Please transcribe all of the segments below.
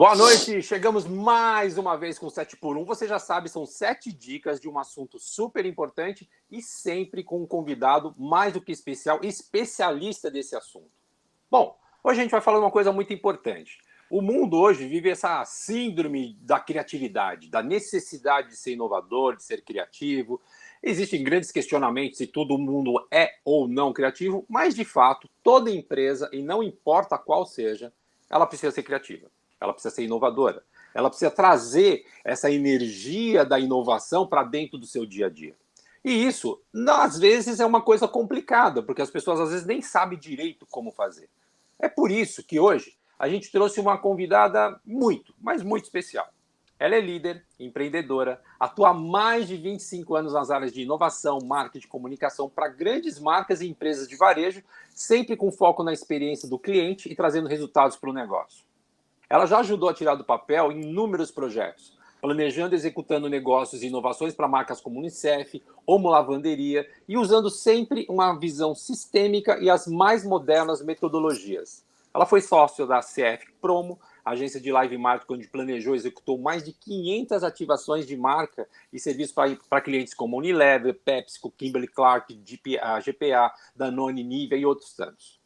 Boa noite, chegamos mais uma vez com 7 por 1. Você já sabe, são 7 dicas de um assunto super importante e sempre com um convidado mais do que especial, especialista desse assunto. Bom, hoje a gente vai falar de uma coisa muito importante. O mundo hoje vive essa síndrome da criatividade, da necessidade de ser inovador, de ser criativo. Existem grandes questionamentos se todo mundo é ou não criativo, mas de fato, toda empresa, e não importa qual seja, ela precisa ser criativa. Ela precisa ser inovadora. Ela precisa trazer essa energia da inovação para dentro do seu dia a dia. E isso, às vezes, é uma coisa complicada, porque as pessoas, às vezes, nem sabem direito como fazer. É por isso que hoje a gente trouxe uma convidada muito, mas muito especial. Ela é líder, empreendedora, atua há mais de 25 anos nas áreas de inovação, marketing e comunicação para grandes marcas e empresas de varejo, sempre com foco na experiência do cliente e trazendo resultados para o negócio. Ela já ajudou a tirar do papel inúmeros projetos, planejando e executando negócios e inovações para marcas como Unicef, Omo Lavanderia e usando sempre uma visão sistêmica e as mais modernas metodologias. Ela foi sócia da CF Promo, agência de live marketing, onde planejou e executou mais de 500 ativações de marca e serviços para clientes como Unilever, PepsiCo, Kimberly-Clark, GPA, Danone, Nivea e outros tantos.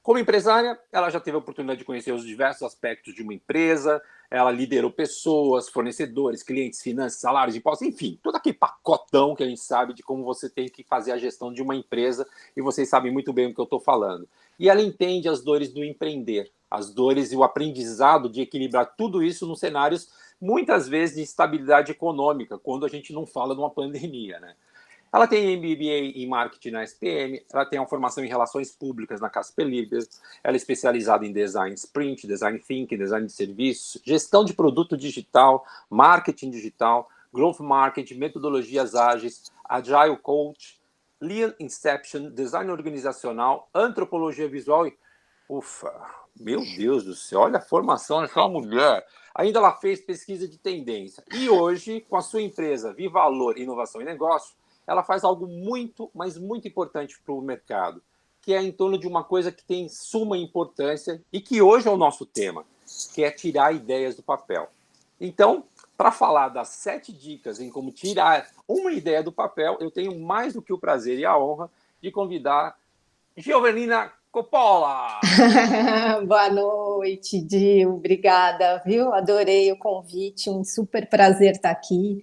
Como empresária, ela já teve a oportunidade de conhecer os diversos aspectos de uma empresa, ela liderou pessoas, fornecedores, clientes, finanças, salários, impostos, enfim, todo aquele pacotão que a gente sabe de como você tem que fazer a gestão de uma empresa, e vocês sabem muito bem o que eu estou falando. E ela entende as dores do empreender, as dores e o aprendizado de equilibrar tudo isso nos cenários, muitas vezes, de instabilidade econômica, quando a gente não fala de uma pandemia, né? Ela tem MBA em marketing na SPM, ela tem uma formação em relações públicas na Casper Libero, ela é especializada em design sprint, design thinking, design de serviços, gestão de produto digital, marketing digital, growth marketing, metodologias ágeis, agile coach, lean inception, design organizacional, antropologia visual e... Ufa, meu Deus do céu, olha a formação dessa mulher. Ainda ela fez pesquisa de tendência. E hoje, com a sua empresa Vivalor Inovação e Negócio, ela faz algo muito, mas muito importante para o mercado, que é em torno de uma coisa que tem suma importância e que hoje é o nosso tema, que é tirar ideias do papel. Então, para falar das 7 dicas em como tirar uma ideia do papel, eu tenho mais do que o prazer e a honra de convidar Giovannina Coppola. Boa noite, Dil. Obrigada, viu? Adorei o convite, um super prazer estar aqui,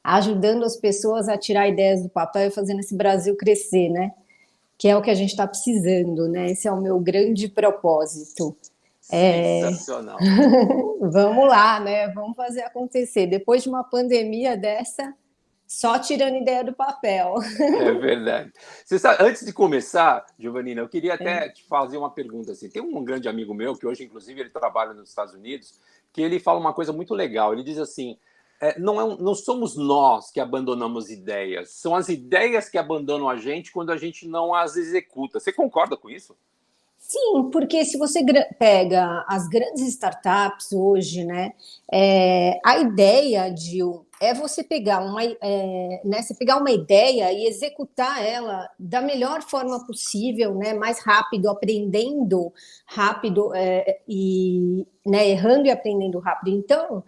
ajudando as pessoas a tirar ideias do papel e fazendo esse Brasil crescer, né? Que é o que a gente está precisando, né? Esse é o meu grande propósito. Sensacional. Vamos lá, né? Vamos fazer acontecer. Depois de uma pandemia dessa, só tirando ideia do papel. É verdade. Você sabe, antes de começar, Giovannina, eu queria até te fazer uma pergunta assim. Tem um grande amigo meu que hoje, inclusive, ele trabalha nos Estados Unidos, que ele fala uma coisa muito legal. Ele diz assim: não somos nós que abandonamos ideias, são as ideias que abandonam a gente quando a gente não as executa. Você concorda com isso? Sim, porque se você pega as grandes startups hoje, né, a ideia é você pegar você pegar uma ideia e executar ela da melhor forma possível, né, mais rápido, aprendendo rápido e né, errando e aprendendo rápido. Então,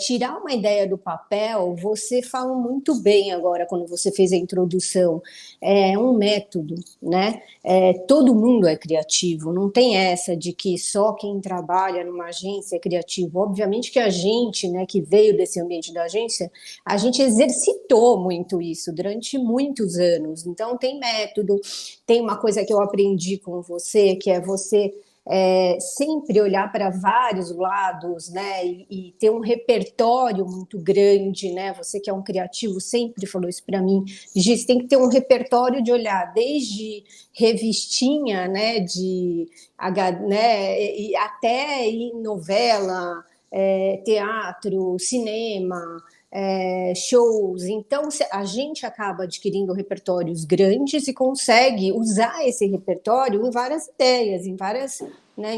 tirar uma ideia do papel, você fala muito bem agora quando você fez a introdução, é um método, né? Todo mundo é criativo, não tem essa de que só quem trabalha numa agência é criativo. Obviamente que a gente, né, que veio desse ambiente da agência, a gente exercitou muito isso durante muitos anos. Então, tem método, tem uma coisa que eu aprendi com você, que é você sempre olhar para vários lados, né, e ter um repertório muito grande, né, você que é um criativo sempre falou isso para mim, Giz, tem que ter um repertório de olhar desde revistinha, né, e até novela, teatro, cinema, shows. Então, a gente acaba adquirindo repertórios grandes e consegue usar esse repertório em várias ideias, em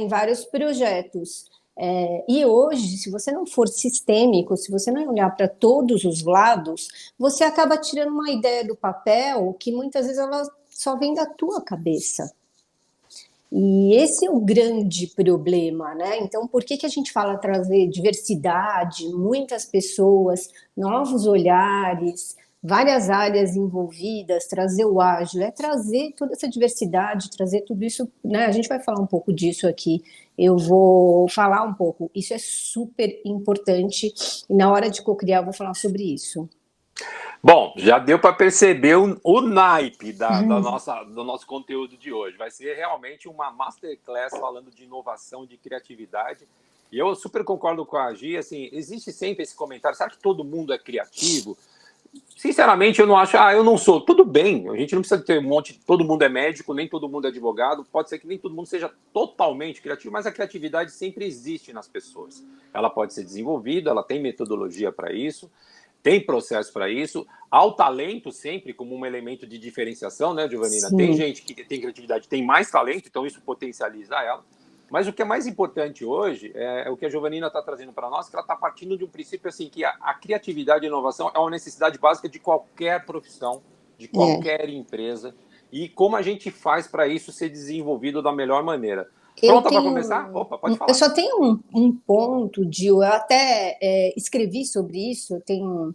vários projetos. E hoje, se você não for sistêmico, se você não olhar para todos os lados, você acaba tirando uma ideia do papel que muitas vezes ela só vem da tua cabeça. E esse é o grande problema, né? Então, por que que a gente fala trazer diversidade, muitas pessoas, novos olhares, várias áreas envolvidas, trazer o ágil, é trazer toda essa diversidade, trazer tudo isso, né? A gente vai falar um pouco disso aqui. Eu vou falar um pouco. Isso é super importante e na hora de cocriar eu vou falar sobre isso. Bom, já deu para perceber o naipe do nosso conteúdo de hoje. Vai ser realmente uma masterclass falando de inovação, de criatividade. E eu super concordo com a Gi, assim, existe sempre esse comentário, será que todo mundo é criativo? Sinceramente, eu não acho, eu não sou. Tudo bem, a gente não precisa ter um monte, todo mundo é médico, nem todo mundo é advogado, pode ser que nem todo mundo seja totalmente criativo, mas a criatividade sempre existe nas pessoas. Ela pode ser desenvolvida, ela tem metodologia para isso, tem processo para isso, há o talento sempre como um elemento de diferenciação, né, Giovanina? Sim. Tem gente que tem criatividade, tem mais talento, então isso potencializa ela. Mas o que é mais importante hoje é o que a Giovanina está trazendo para nós, que ela está partindo de um princípio assim, que a criatividade e a inovação é uma necessidade básica de qualquer profissão, de qualquer empresa, e como a gente faz para isso ser desenvolvido da melhor maneira. Pronta para começar? Opa, pode falar. Eu só tenho um ponto, Gil, eu até escrevi sobre isso, eu tenho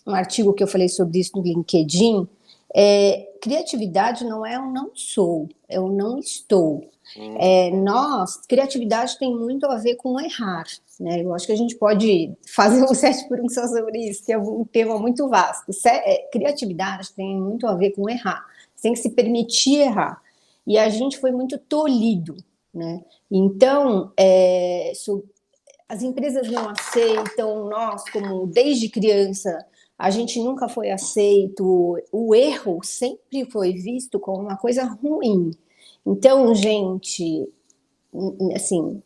um artigo que eu falei sobre isso no LinkedIn. Criatividade não é eu não sou, é eu não estou. Criatividade tem muito a ver com errar, né? Eu acho que a gente pode fazer um 7 por 1 só sobre isso, que é um tema muito vasto. Criatividade tem muito a ver com errar, você tem que se permitir errar. E a gente foi muito tolhido, né? Então, as empresas não aceitam, nós, como desde criança, a gente nunca foi aceito, o erro sempre foi visto como uma coisa ruim. Então, gente, assim,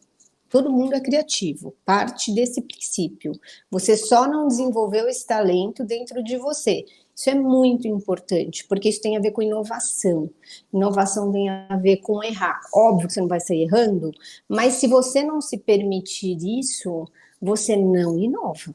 todo mundo é criativo, parte desse princípio. Você só não desenvolveu esse talento dentro de você. Isso é muito importante, porque isso tem a ver com inovação. Inovação tem a ver com errar. Óbvio que você não vai sair errando, mas se você não se permitir isso, você não inova.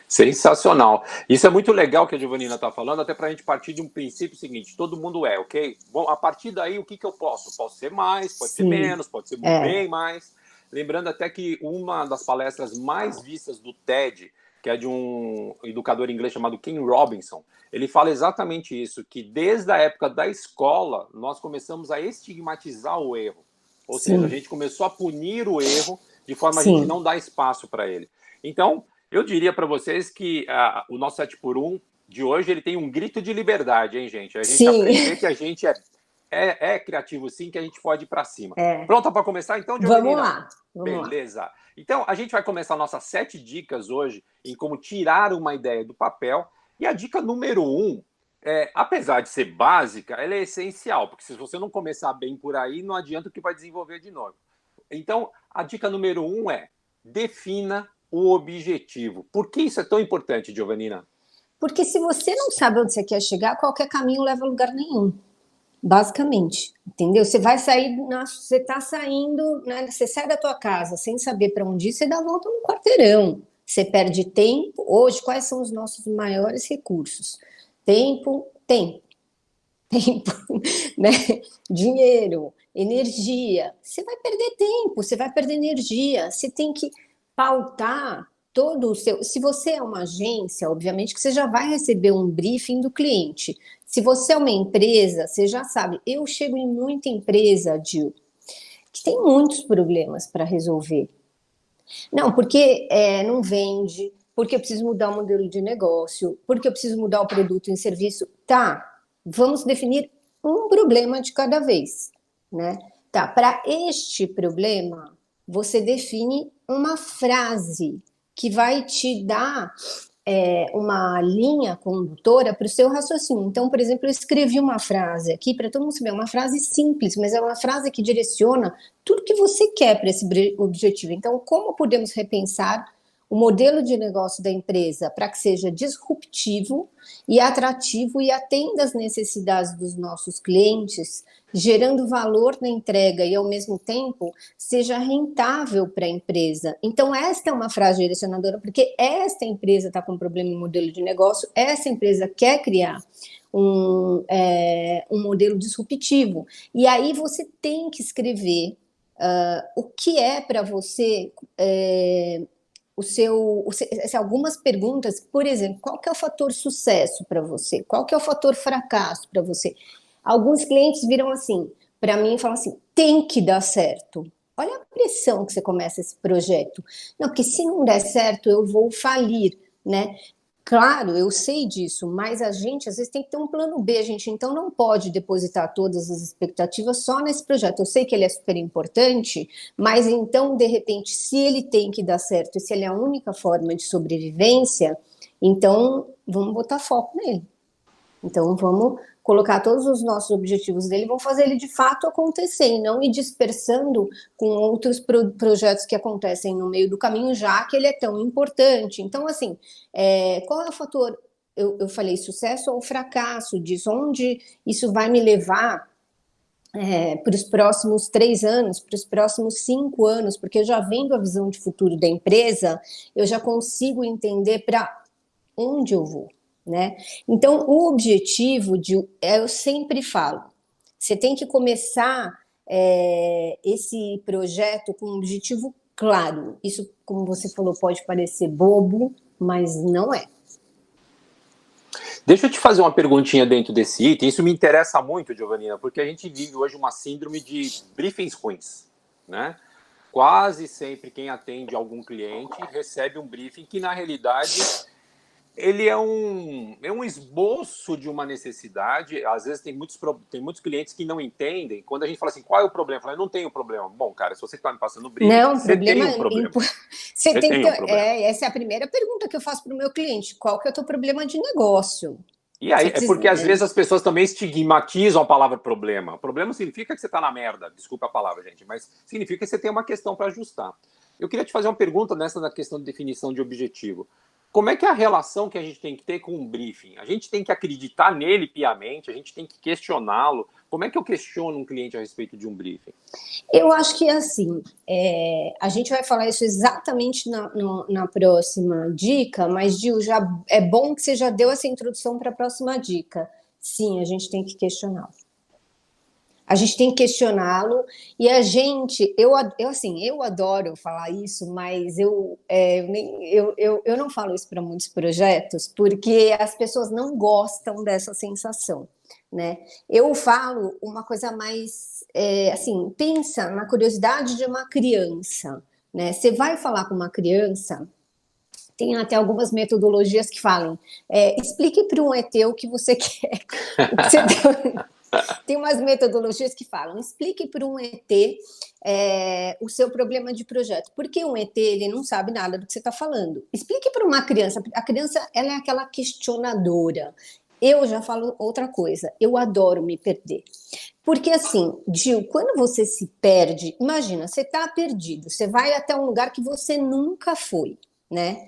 Sensacional. Isso é muito legal que a Giovanina está falando, até para a gente partir de um princípio seguinte: todo mundo é, ok? Bom, a partir daí, o que eu posso? Posso ser mais, pode ser menos, pode ser bem mais. Lembrando até que uma das palestras mais vistas do TED, que é de um educador inglês chamado Ken Robinson, ele fala exatamente isso, que desde a época da escola, nós começamos a estigmatizar o erro. Ou seja, a gente começou a punir o erro de forma a gente não dar espaço para ele. Então, eu diria para vocês que o nosso 7 por 1 de hoje ele tem um grito de liberdade, hein, gente? A gente aprender que a gente é criativo sim, que a gente pode ir para cima. Pronta para começar então, Giovanina? Vamos lá. Beleza. Então, a gente vai começar nossas 7 dicas hoje em como tirar uma ideia do papel. E a dica número 1, apesar de ser básica, ela é essencial, porque se você não começar bem por aí, não adianta o que vai desenvolver de novo. Então, a dica número 1 é: defina o objetivo. Por que isso é tão importante, Giovanina? Porque se você não sabe onde você quer chegar, qualquer caminho leva a lugar nenhum. Basicamente, entendeu? Você vai sair, você está saindo, né? Você sai da tua casa sem saber para onde ir, você dá a volta no quarteirão. Você perde tempo. Hoje, quais são os nossos maiores recursos? Tempo, né? Dinheiro, energia. Você vai perder tempo, você vai perder energia. Você tem que pautar todo o seu. Se você é uma agência, obviamente que você já vai receber um briefing do cliente. Se você é uma empresa, você já sabe. Eu chego em muita empresa, Gil, que tem muitos problemas para resolver. Não, porque não vende, porque eu preciso mudar o modelo de negócio, porque eu preciso mudar o produto em serviço. Tá, vamos definir um problema de cada vez, né? Tá, para este problema, você define uma frase que vai te dar uma linha condutora para o seu raciocínio. Então, por exemplo, eu escrevi uma frase aqui para todo mundo saber, uma frase simples, mas é uma frase que direciona tudo que você quer para esse objetivo. Então, como podemos repensar o modelo de negócio da empresa para que seja disruptivo e atrativo e atenda às necessidades dos nossos clientes, gerando valor na entrega e, ao mesmo tempo, seja rentável para a empresa. Então, esta é uma frase direcionadora, porque esta empresa está com um problema no modelo de negócio, essa empresa quer criar um modelo disruptivo. E aí você tem que escrever o que é para você algumas perguntas, por exemplo, qual que é o fator sucesso para você? Qual que é o fator fracasso para você? Alguns clientes viram assim, para mim, e falam assim, tem que dar certo. Olha a pressão que você começa esse projeto. Não, porque se não der certo, eu vou falir, né? Claro, eu sei disso, mas a gente às vezes tem que ter um plano B, a gente então não pode depositar todas as expectativas só nesse projeto. Eu sei que ele é super importante, mas então, de repente, se ele tem que dar certo, e se ele é a única forma de sobrevivência, então vamos botar foco nele. Então, vamos colocar todos os nossos objetivos dele, vamos fazer ele de fato acontecer, e não ir dispersando com outros projetos que acontecem no meio do caminho, já que ele é tão importante. Então, assim, qual é o fator, eu falei, sucesso ou fracasso disso? Onde isso vai me levar para os próximos 3 anos, para os próximos 5 anos, porque eu já vendo a visão de futuro da empresa, eu já consigo entender para onde eu vou. Né? Então, o objetivo eu sempre falo, você tem que começar esse projeto com um objetivo claro. Isso, como você falou, pode parecer bobo, mas não é. Deixa eu te fazer uma perguntinha dentro desse item. Isso me interessa muito, Giovanina, porque a gente vive hoje uma síndrome de briefings ruins, né? Quase sempre quem atende algum cliente recebe um briefing que, na realidade, ele é um esboço de uma necessidade. Às vezes tem muitos clientes que não entendem. Quando a gente fala assim, qual é o problema? Eu falo, não tenho problema. Bom, cara, se você está me passando briefing, você tem um problema. Você tem um problema. Essa é a primeira pergunta que eu faço para o meu cliente. Qual que é o teu problema de negócio? E aí, porque às vezes as pessoas também estigmatizam a palavra problema. Problema significa que você está na merda. Desculpa a palavra, gente. Mas significa que você tem uma questão para ajustar. Eu queria te fazer uma pergunta nessa da questão de definição de objetivo. Como é que é a relação que a gente tem que ter com um briefing? A gente tem que acreditar nele piamente, a gente tem que questioná-lo. Como é que eu questiono um cliente a respeito de um briefing? Eu acho que assim, a gente vai falar isso exatamente na próxima dica, mas, Gil, já é bom que você já deu essa introdução para a próxima dica. Sim, a gente tem que questioná-lo. A gente tem que questioná-lo e a gente, eu adoro falar isso, mas eu não falo isso para muitos projetos porque as pessoas não gostam dessa sensação, né? Eu falo uma coisa mais, assim, pensa na curiosidade de uma criança, né? Você vai falar com uma criança, tem até algumas metodologias que falam, explique para um ET o que você quer, o que você Tem umas metodologias que falam, explique para um ET o seu problema de projeto. Porque um ET, ele não sabe nada do que você está falando. Explique para uma criança. A criança, ela é aquela questionadora. Eu já falo outra coisa. Eu adoro me perder. Porque assim, Gil, quando você se perde, imagina, você está perdido. Você vai até um lugar que você nunca foi, né?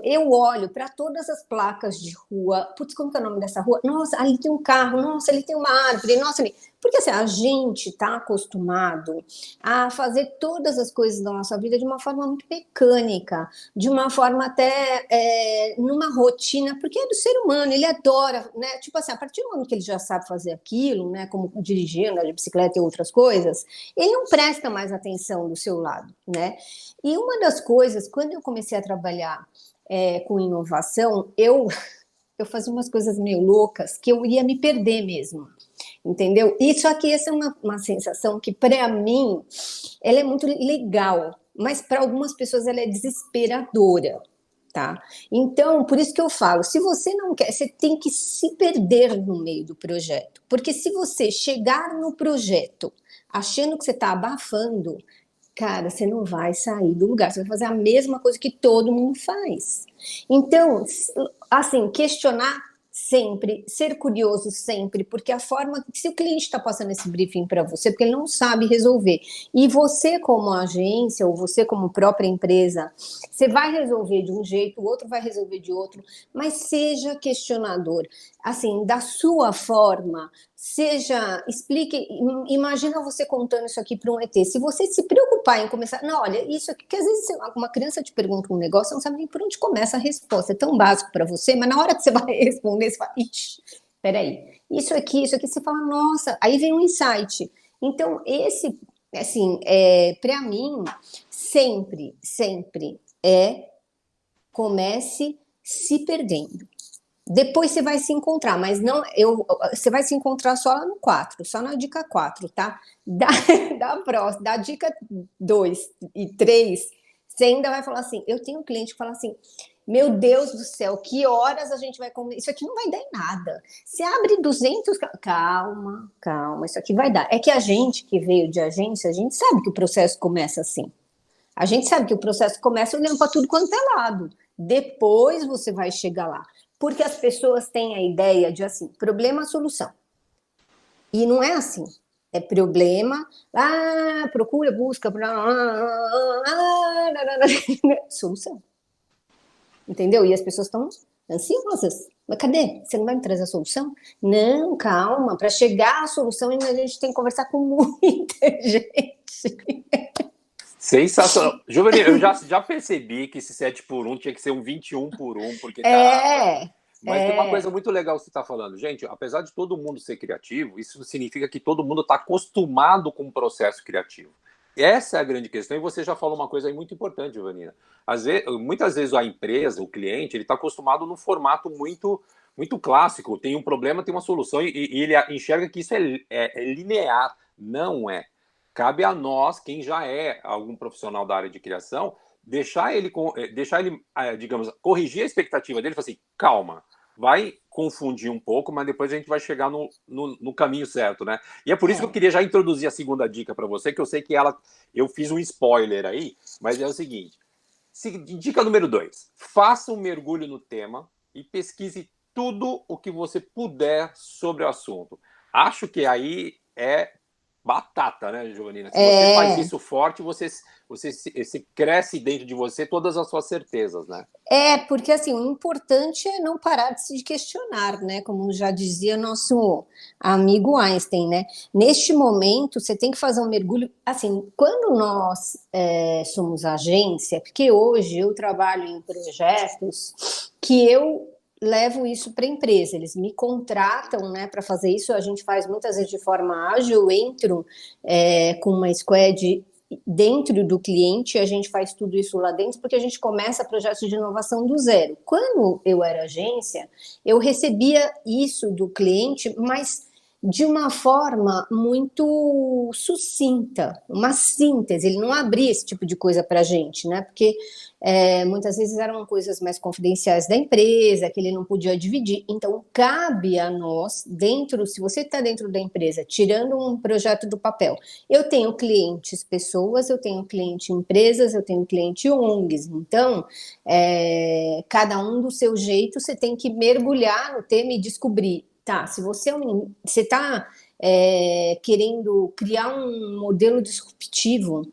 Eu olho para todas as placas de rua. Putz, como que é o nome dessa rua? Nossa, ali tem um carro. Nossa, ali tem uma árvore. Nossa, ali. Porque assim, a gente está acostumado a fazer todas as coisas da nossa vida de uma forma muito mecânica, de uma forma até numa rotina, porque é do ser humano, ele adora, né? Tipo assim, a partir do momento que ele já sabe fazer aquilo, né? Como dirigir, andar de bicicleta e outras coisas, ele não presta mais atenção do seu lado, né? E uma das coisas, quando eu comecei a trabalhar com inovação, eu fazia umas coisas meio loucas que eu ia me perder mesmo, entendeu? E só que essa é uma sensação que, para mim, ela é muito legal, mas para algumas pessoas ela é desesperadora, tá? Então, por isso que eu falo, se você não quer, você tem que se perder no meio do projeto, porque se você chegar no projeto achando que você está abafando, cara, você não vai sair do lugar, você vai fazer a mesma coisa que todo mundo faz. Então, assim, questionar sempre, ser curioso sempre, porque a forma, se o cliente está passando esse briefing para você, porque ele não sabe resolver, e você como agência, ou você como própria empresa, você vai resolver de um jeito, o outro vai resolver de outro, mas seja questionador, assim, da sua forma, explique, imagina você contando isso aqui para um ET, se você se preocupar em começar, não, olha, isso aqui, que às vezes uma criança te pergunta um negócio, você não sabe nem por onde começa a resposta, é tão básico para você, mas na hora que você vai responder, você fala, ixi, peraí, isso aqui, você fala, nossa, aí vem um insight. Então, esse, assim, para mim, sempre comece se perdendo. Depois você vai se encontrar, mas não, você vai se encontrar só no 4, só na dica 4, tá? Da, da dica 2 e 3, você ainda vai falar assim, eu tenho um cliente que fala assim, meu Deus do céu, que horas a gente vai comer? Isso aqui não vai dar em nada. Você abre 200, calma, isso aqui vai dar. É que a gente que veio de agência, a gente sabe que o processo começa assim. A gente sabe que o processo começa olhando para tudo quanto é lado. Depois você vai chegar lá. Porque as pessoas têm a ideia de assim, problema, solução. E não é assim. É problema, procura, busca, solução. Entendeu? E as pessoas estão ansiosas. Mas cadê? Você não vai me trazer a solução? Não, calma. Para chegar à solução, a gente tem que conversar com muita gente. Sensacional. Giovanni, eu já percebi que esse 7 por 1 tinha que ser um 21 por 1, porque mas tem uma coisa muito legal que você está falando. Gente, apesar de todo mundo ser criativo, isso significa que todo mundo está acostumado com o processo criativo. Essa é a grande questão, e você já falou uma coisa aí muito importante, Giovanina. Muitas vezes a empresa, o cliente, ele está acostumado num formato muito clássico. Tem um problema, tem uma solução, e ele enxerga que isso é linear. Não é. Cabe a nós, quem já é algum profissional da área de criação, deixar ele, digamos, corrigir a expectativa dele e falar assim, calma, vai confundir um pouco, mas depois a gente vai chegar no caminho certo, né? E é por isso que eu queria já introduzir a segunda dica para você, que eu sei que eu fiz um spoiler aí, mas é o seguinte, dica número 2, faça um mergulho no tema e pesquise tudo o que você puder sobre o assunto. Acho que aí é batata, né, Giovanina? Se você faz isso forte, você cresce dentro de você todas as suas certezas, né? Porque assim, o importante é não parar de se questionar, né? Como já dizia nosso amigo Einstein, né? Neste momento, você tem que fazer um mergulho. Assim, quando nós somos agência, porque hoje eu trabalho em projetos que eu levo isso para a empresa, eles me contratam, né, para fazer isso, a gente faz muitas vezes de forma ágil, eu entro com uma squad dentro do cliente, a gente faz tudo isso lá dentro, porque a gente começa projetos de inovação do zero. Quando eu era agência, eu recebia isso do cliente, mas de uma forma muito sucinta, uma síntese, ele não abria esse tipo de coisa para a gente, né? Porque muitas vezes eram coisas mais confidenciais da empresa, que ele não podia dividir. Então, cabe a nós, se você está dentro da empresa, tirando um projeto do papel, eu tenho clientes pessoas, eu tenho cliente empresas, eu tenho cliente ONGs. Então, cada um do seu jeito, você tem que mergulhar no tema e descobrir. Tá, se você está querendo criar um modelo disruptivo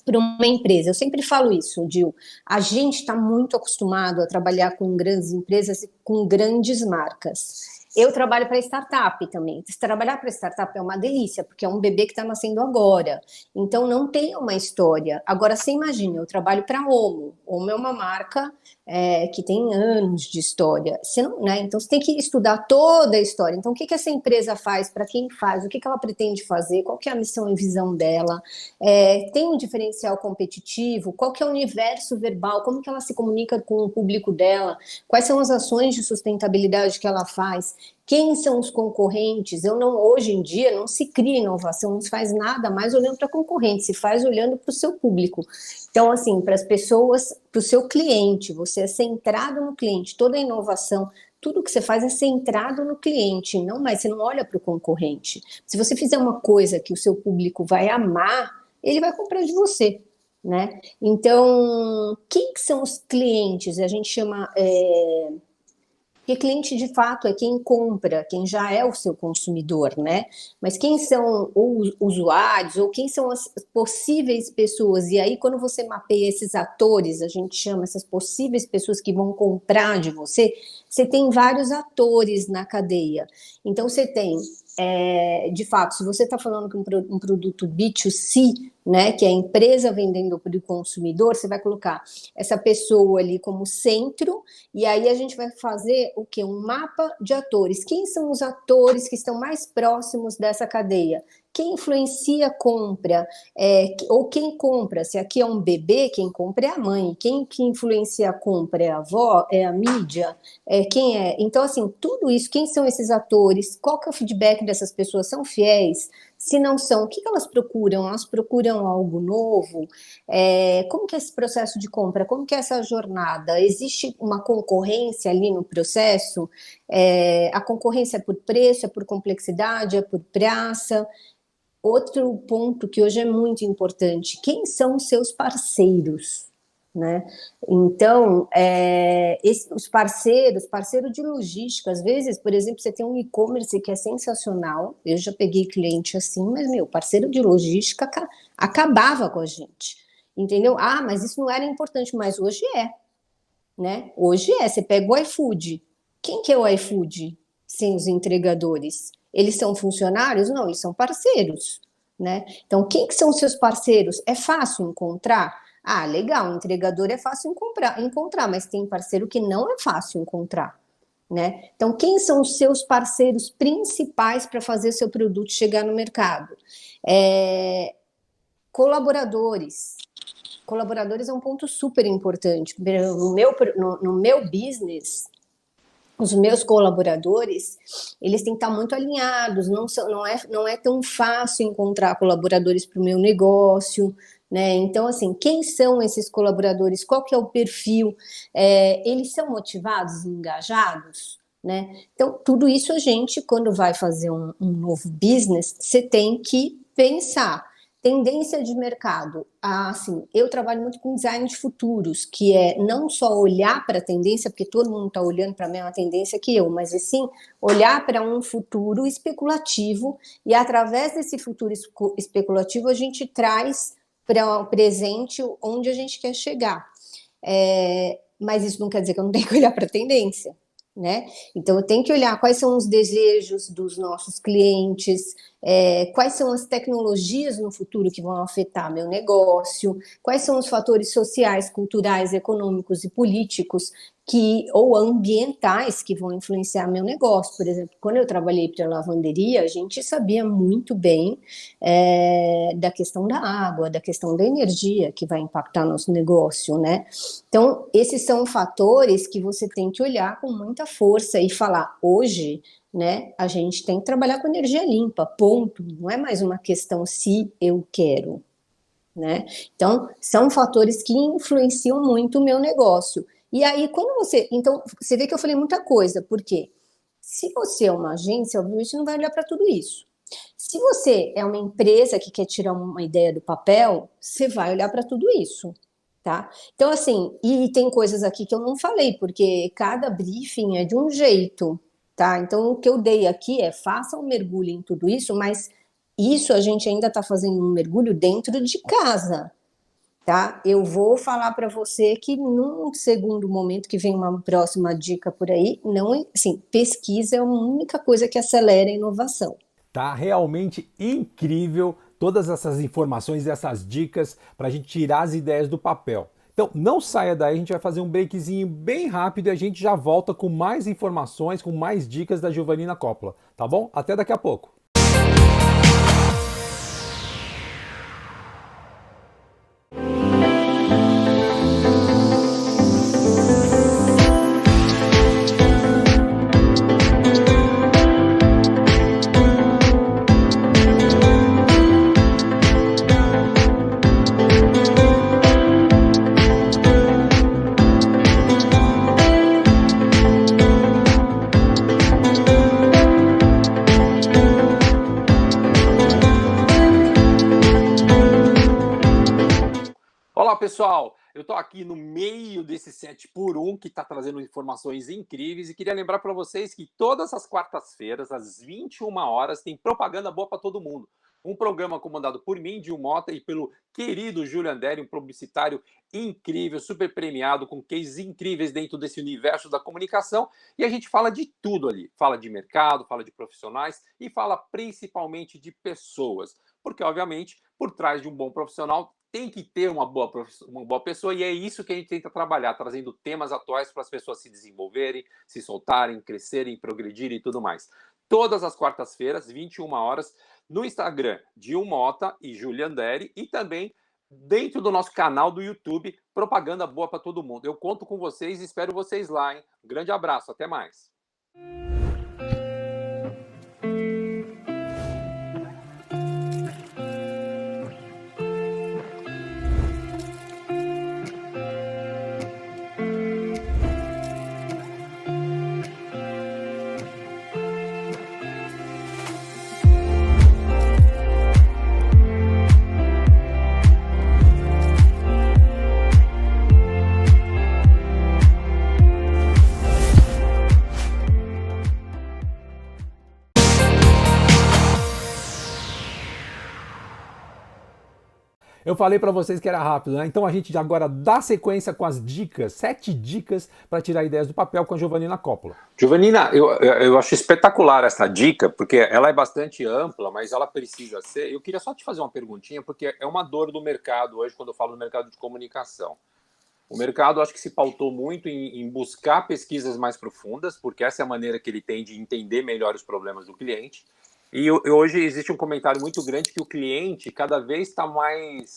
para uma empresa, eu sempre falo isso, Dil, a gente está muito acostumado a trabalhar com grandes empresas e com grandes marcas. Eu trabalho para startup também. Trabalhar para startup é uma delícia, porque é um bebê que está nascendo agora. Então, não tem uma história. Agora, você imagina, eu trabalho para a Omo. Omo é uma marca que tem anos de história. Você não, né? Então, você tem que estudar toda a história. Então, o que essa empresa faz, para quem faz, o que ela pretende fazer, qual que é a missão e visão dela, tem um diferencial competitivo, qual que é o universo verbal, como que ela se comunica com o público dela, quais são as ações de sustentabilidade que ela faz, quem são os concorrentes. Hoje em dia não se cria inovação, não se faz nada mais olhando para concorrente, se faz olhando para o seu público. Então, assim, para as pessoas, para o seu cliente, você é centrado no cliente, toda a inovação, tudo que você faz é centrado no cliente, você não olha para o concorrente. Se você fizer uma coisa que o seu público vai amar, ele vai comprar de você, né? Então, quem que são os clientes? A gente chama... Porque cliente, de fato, é quem compra, quem já é o seu consumidor, né? Mas quem são os usuários, ou quem são as possíveis pessoas? E aí, quando você mapeia esses atores, a gente chama essas possíveis pessoas que vão comprar de você, você tem vários atores na cadeia. Então, você tem de fato, se você está falando que um produto B2C, né, que é a empresa vendendo para o consumidor, você vai colocar essa pessoa ali como centro, e aí a gente vai fazer o quê? Um mapa de atores. Quem são os atores que estão mais próximos dessa cadeia? Quem influencia a compra? Ou quem compra? Se aqui é um bebê, quem compra é a mãe. Quem que influencia a compra é a avó? É a mídia? Quem é? Então, assim, tudo isso, quem são esses atores? Qual que é o feedback dessas pessoas? São fiéis? Se não são, o que elas procuram? Elas procuram algo novo? Como que é esse processo de compra? Como que é essa jornada? Existe uma concorrência ali no processo? A concorrência é por preço, é por complexidade, é por praça? Outro ponto que hoje é muito importante, quem são os seus parceiros? Né? Então, os parceiro de logística, às vezes, por exemplo, você tem um e-commerce que é sensacional, eu já peguei cliente assim, mas, meu, parceiro de logística acabava com a gente, entendeu? Ah, mas isso não era importante, mas hoje é, né? Hoje é, você pega o iFood, quem que é o iFood sem os entregadores? Eles são funcionários? Não, eles são parceiros, né? Então, quem que são os seus parceiros? É fácil encontrar? Ah, legal, entregador é fácil encontrar, mas tem parceiro que não é fácil encontrar, né? Então, quem são os seus parceiros principais para fazer seu produto chegar no mercado? Colaboradores. Colaboradores é um ponto super importante. No meu business, os meus colaboradores, eles têm que estar muito alinhados, não é tão fácil encontrar colaboradores para o meu negócio, né? Então, assim, quem são esses colaboradores? Qual que é o perfil? Eles são motivados e engajados? Né? Então, tudo isso a gente, quando vai fazer um novo business, você tem que pensar. Tendência de mercado. Assim, eu trabalho muito com design de futuros, que é não só olhar para a tendência, porque todo mundo está olhando para a mesma tendência que eu, mas sim olhar para um futuro especulativo e através desse futuro especulativo a gente traz para o presente onde a gente quer chegar. Mas isso não quer dizer que eu não tenho que olhar para a tendência. Né? Então, eu tenho que olhar quais são os desejos dos nossos clientes, quais são as tecnologias no futuro que vão afetar meu negócio, quais são os fatores sociais, culturais, econômicos e políticos ou ambientais que vão influenciar meu negócio. Por exemplo, quando eu trabalhei para a lavanderia, a gente sabia muito bem da questão da água, da questão da energia que vai impactar nosso negócio, né? Então, esses são fatores que você tem que olhar com muita força e falar, hoje, né, a gente tem que trabalhar com energia limpa, ponto. Não é mais uma questão se eu quero, né? Então, são fatores que influenciam muito o meu negócio. E aí, então, você vê que eu falei muita coisa, porque se você é uma agência, obviamente não vai olhar para tudo isso. Se você é uma empresa que quer tirar uma ideia do papel, você vai olhar para tudo isso. Tá? Então, assim, e tem coisas aqui que eu não falei, porque cada briefing é de um jeito, tá? Então, o que eu dei aqui faça um mergulho em tudo isso, mas isso a gente ainda está fazendo um mergulho dentro de casa, tá? Eu vou falar para você que num segundo momento, que vem uma próxima dica por aí, não, assim, pesquisa é a única coisa que acelera a inovação. Tá realmente incrível todas essas informações e essas dicas para a gente tirar as ideias do papel. Então não saia daí, a gente vai fazer um breakzinho bem rápido e a gente já volta com mais informações, com mais dicas da Giovanina Coppola, tá bom? Até daqui a pouco. Olá, pessoal! Eu estou aqui no meio desse 7x1 que está trazendo informações incríveis e queria lembrar para vocês que todas as quartas-feiras, às 21 horas, tem propaganda boa para todo mundo. Um programa comandado por mim, Dil Mota, e pelo querido Júlio Anderi, um publicitário incrível, super premiado, com cases incríveis dentro desse universo da comunicação. E a gente fala de tudo ali. Fala de mercado, fala de profissionais e fala principalmente de pessoas. Porque, obviamente, por trás de um bom profissional tem que ter uma boa pessoa, e é isso que a gente tenta trabalhar, trazendo temas atuais para as pessoas se desenvolverem, se soltarem, crescerem, progredirem e tudo mais. Todas as quartas-feiras, 21 horas, no Instagram, Dil Mota e Júlio Anderi, e também dentro do nosso canal do YouTube, propaganda boa para todo mundo. Eu conto com vocês e espero vocês lá, hein? Um grande abraço, até mais. Eu falei para vocês que era rápido, né? Então a gente agora dá sequência com as dicas, 7 dicas para tirar ideias do papel com a Giovannina Coppola. Giovannina, eu acho espetacular essa dica, porque ela é bastante ampla, mas ela precisa ser. Eu queria só te fazer uma perguntinha, porque é uma dor do mercado hoje, quando eu falo do mercado de comunicação. O mercado, acho que se pautou muito em buscar pesquisas mais profundas, porque essa é a maneira que ele tem de entender melhor os problemas do cliente. E hoje existe um comentário muito grande que o cliente cada vez está mais,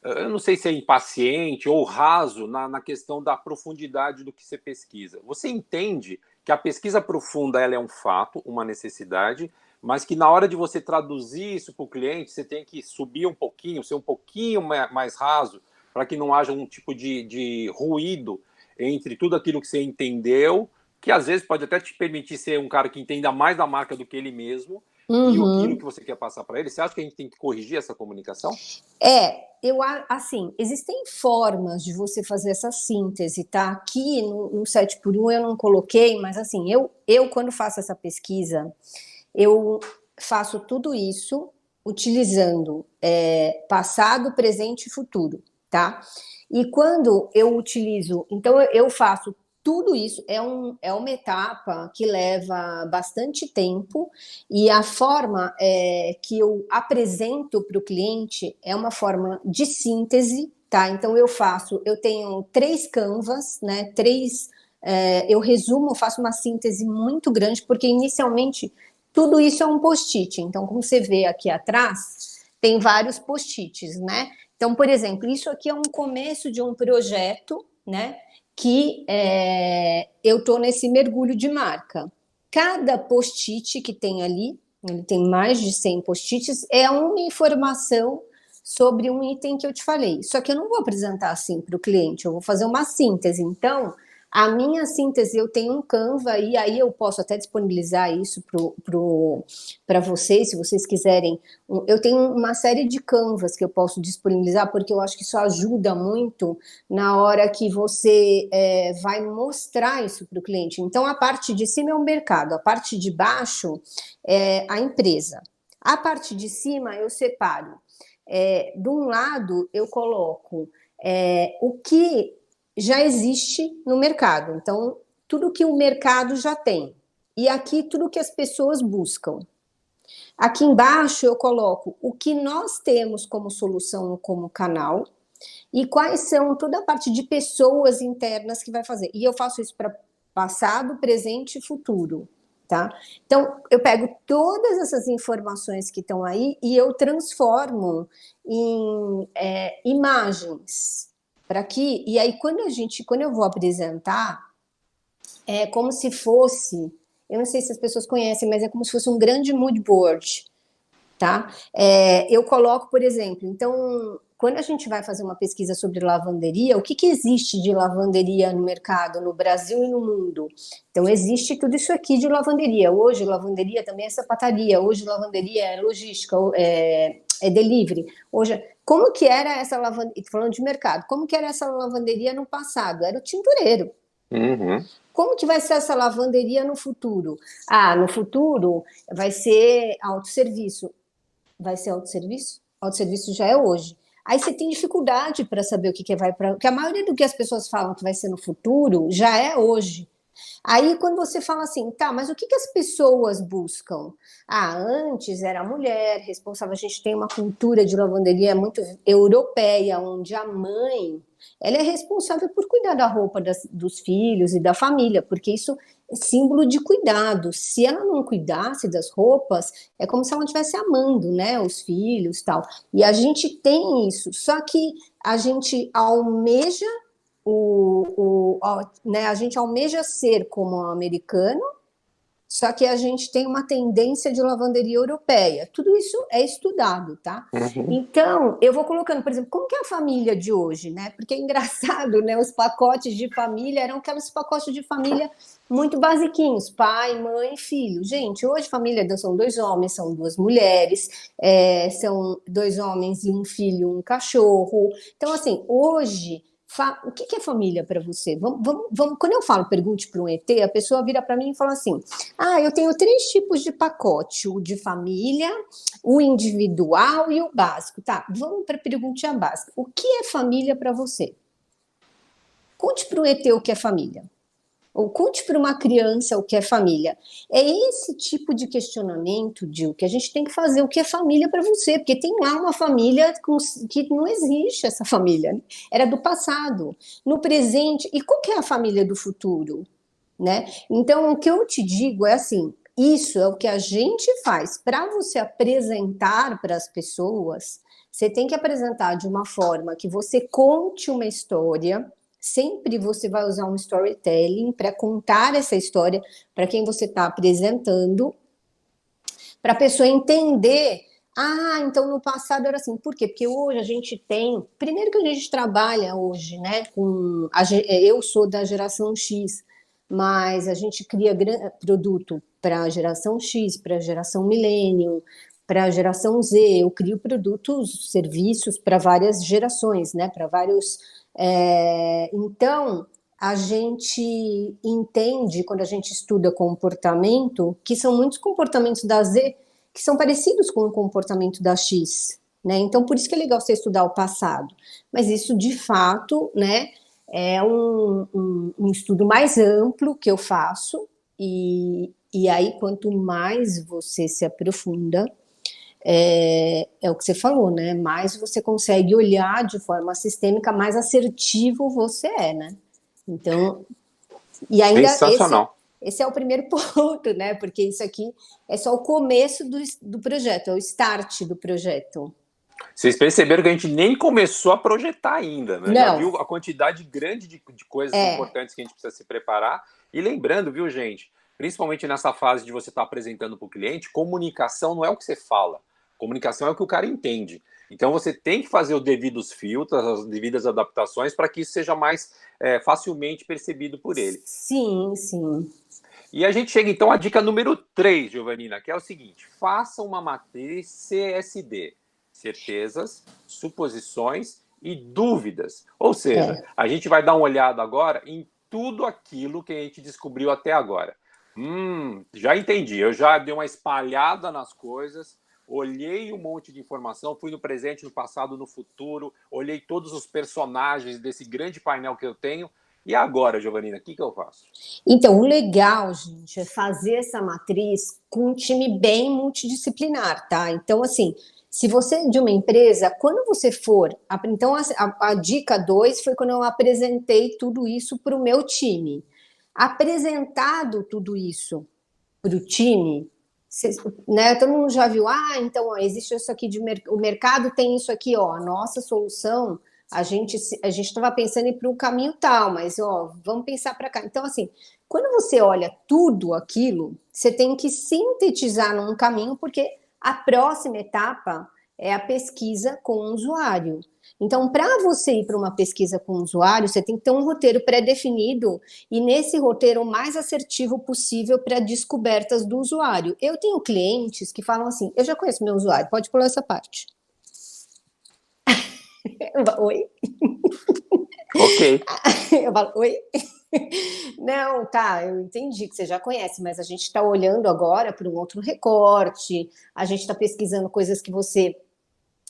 eu não sei se é impaciente ou raso na questão da profundidade do que você pesquisa. Você entende que a pesquisa profunda ela é um fato, uma necessidade, mas que na hora de você traduzir isso para o cliente, você tem que subir um pouquinho, ser um pouquinho mais raso, para que não haja um tipo de ruído entre tudo aquilo que você entendeu, que às vezes pode até te permitir ser um cara que entenda mais da marca do que ele mesmo, e aquilo que você quer passar para ele. Você acha que a gente tem que corrigir essa comunicação? Assim, existem formas de você fazer essa síntese, tá? Aqui no 7x1 eu não coloquei, mas assim, eu quando faço essa pesquisa, eu faço tudo isso utilizando passado, presente e futuro, tá? E quando eu utilizo, então eu faço tudo isso, é uma etapa que leva bastante tempo, e a forma que eu apresento para o cliente é uma forma de síntese, tá? Então eu tenho 3 canvas, né? Eu resumo, faço uma síntese muito grande, porque inicialmente tudo isso é um post-it. Então, como você vê aqui atrás, tem vários post-its, né? Então, por exemplo, isso aqui é um começo de um projeto, né? Que eu estou nesse mergulho de marca. Cada post-it que tem ali, ele tem mais de 100 post-its, é uma informação sobre um item que eu te falei. Só que eu não vou apresentar assim para o cliente, eu vou fazer uma síntese. Então, a minha síntese, eu tenho um Canva, e aí eu posso até disponibilizar isso para vocês, se vocês quiserem. Eu tenho uma série de Canvas que eu posso disponibilizar, porque eu acho que isso ajuda muito na hora que você vai mostrar isso para o cliente. Então, a parte de cima é o mercado, a parte de baixo é a empresa. A parte de cima eu separo. De um lado, eu coloco o que já existe no mercado. Então, tudo que o mercado já tem. E aqui, tudo que as pessoas buscam. Aqui embaixo, eu coloco o que nós temos como solução, como canal, e quais são toda a parte de pessoas internas que vai fazer. E eu faço isso para passado, presente e futuro. Tá? Então, eu pego todas essas informações que estão aí e eu transformo em imagens. E aí, quando eu vou apresentar, é como se fosse, eu não sei se as pessoas conhecem, mas é como se fosse um grande mood board, tá? Eu coloco, por exemplo, então, quando a gente vai fazer uma pesquisa sobre lavanderia, o que existe de lavanderia no mercado, no Brasil e no mundo? Então, existe tudo isso aqui de lavanderia. Hoje, lavanderia também é sapataria. Hoje, lavanderia é logística, é delivery. Hoje, como que era essa lavanderia? Falando de mercado, como que era essa lavanderia no passado? Era o tintureiro. Uhum. Como que vai ser essa lavanderia no futuro? No futuro vai ser autosserviço. vai ser autosserviço? Autosserviço já é hoje. Aí você tem dificuldade para saber o que vai para. Porque a maioria do que as pessoas falam que vai ser no futuro já é hoje. Aí, quando você fala assim, tá, mas o que as pessoas buscam? Ah, antes era a mulher responsável. A gente tem uma cultura de lavanderia muito europeia, onde a mãe ela é responsável por cuidar da roupa dos filhos e da família, porque isso é símbolo de cuidado. Se ela não cuidasse das roupas, é como se ela estivesse amando, né, os filhos e tal. E a gente tem isso, só que a gente almeja né, a gente almeja ser como um americano, só que a gente tem uma tendência de lavanderia europeia. Tudo isso é estudado, tá? Uhum. Então, eu vou colocando, por exemplo, como que é a família de hoje, né? Porque é engraçado, né? Os pacotes de família eram aqueles pacotes de família muito basiquinhos, pai, mãe, filho. Gente, hoje família são 2 homens, são 2 mulheres, são 2 homens e um filho, um cachorro. Então, assim, hoje o que é família para você? Quando eu falo pergunte para um ET, a pessoa vira para mim e fala assim: ah, eu tenho 3 tipos de pacote: o de família, o individual e o básico. Tá, vamos para a perguntinha básica. O que é família para você? Conte para um ET o que é família. Ou conte para uma criança o que é família. É esse tipo de questionamento, Gil, que a gente tem que fazer o que é família para você, porque tem lá uma família que não existe essa família, né? Era do passado. No presente, e qual que é a família do futuro? Né? Então, o que eu te digo é assim, isso é o que a gente faz para você apresentar para as pessoas. Você tem que apresentar de uma forma que você conte uma história. Sempre você vai usar um storytelling para contar essa história para quem você está apresentando, para a pessoa entender. Ah, então no passado era assim. Por quê? Porque hoje a gente tem. Primeiro que a gente trabalha hoje, né? Eu sou da geração X, mas a gente cria produto para a geração X, para a geração Millennium, para a geração Z. Eu crio produtos, serviços para várias gerações, né? Para vários. Então, a gente entende, quando a gente estuda comportamento, que são muitos comportamentos da Z que são parecidos com o comportamento da X, né? Então, por isso que é legal você estudar o passado. Mas isso, de fato, né, é um estudo mais amplo que eu faço, e aí, quanto mais você se aprofunda, é o que você falou, né? Mais você consegue olhar de forma sistêmica, mais assertivo você é, né? Então, e ainda Sensacional. esse é o primeiro ponto, né? Porque isso aqui é só o começo do projeto, é o start do projeto. Vocês perceberam que a gente nem começou a projetar ainda, né? Não. Já viu a quantidade grande de coisas importantes que a gente precisa se preparar. E lembrando, viu, gente? Principalmente nessa fase de você estar apresentando para o cliente, comunicação não é o que você fala. Comunicação é o que o cara entende. Então você tem que fazer os devidos filtros, as devidas adaptações para que isso seja mais facilmente percebido por ele. Sim, sim. E a gente chega então à dica número 3, Giovanina, que é o seguinte: faça uma matriz CSD. Certezas, suposições e dúvidas. Ou seja, a gente vai dar uma olhada agora em tudo aquilo que a gente descobriu até agora. Já entendi, eu já dei uma espalhada nas coisas, olhei um monte de informação, fui no presente, no passado, no futuro, olhei todos os personagens desse grande painel que eu tenho. E agora, Giovanina, o que eu faço? Então, o legal, gente, é fazer essa matriz com um time bem multidisciplinar, tá? Então, assim, se você é de uma empresa, quando você for. Então, a dica 2 foi quando eu apresentei tudo isso para o meu time. Apresentado tudo isso para o time, né, todo mundo já viu, então existe isso aqui o mercado tem isso aqui, ó, a nossa solução, a gente estava pensando em ir para um caminho tal, mas ó, vamos pensar para cá. Então, assim, quando você olha tudo aquilo, você tem que sintetizar num caminho, porque a próxima etapa é a pesquisa com o usuário. Então, para você ir para uma pesquisa com o usuário, você tem que ter um roteiro pré-definido e nesse roteiro o mais assertivo possível para descobertas do usuário. Eu tenho clientes que falam assim, eu já conheço meu usuário, pode pular essa parte. Oi? Ok. Eu falo, oi? Não, tá, eu entendi que você já conhece, mas a gente está olhando agora para um outro recorte, a gente está pesquisando coisas que você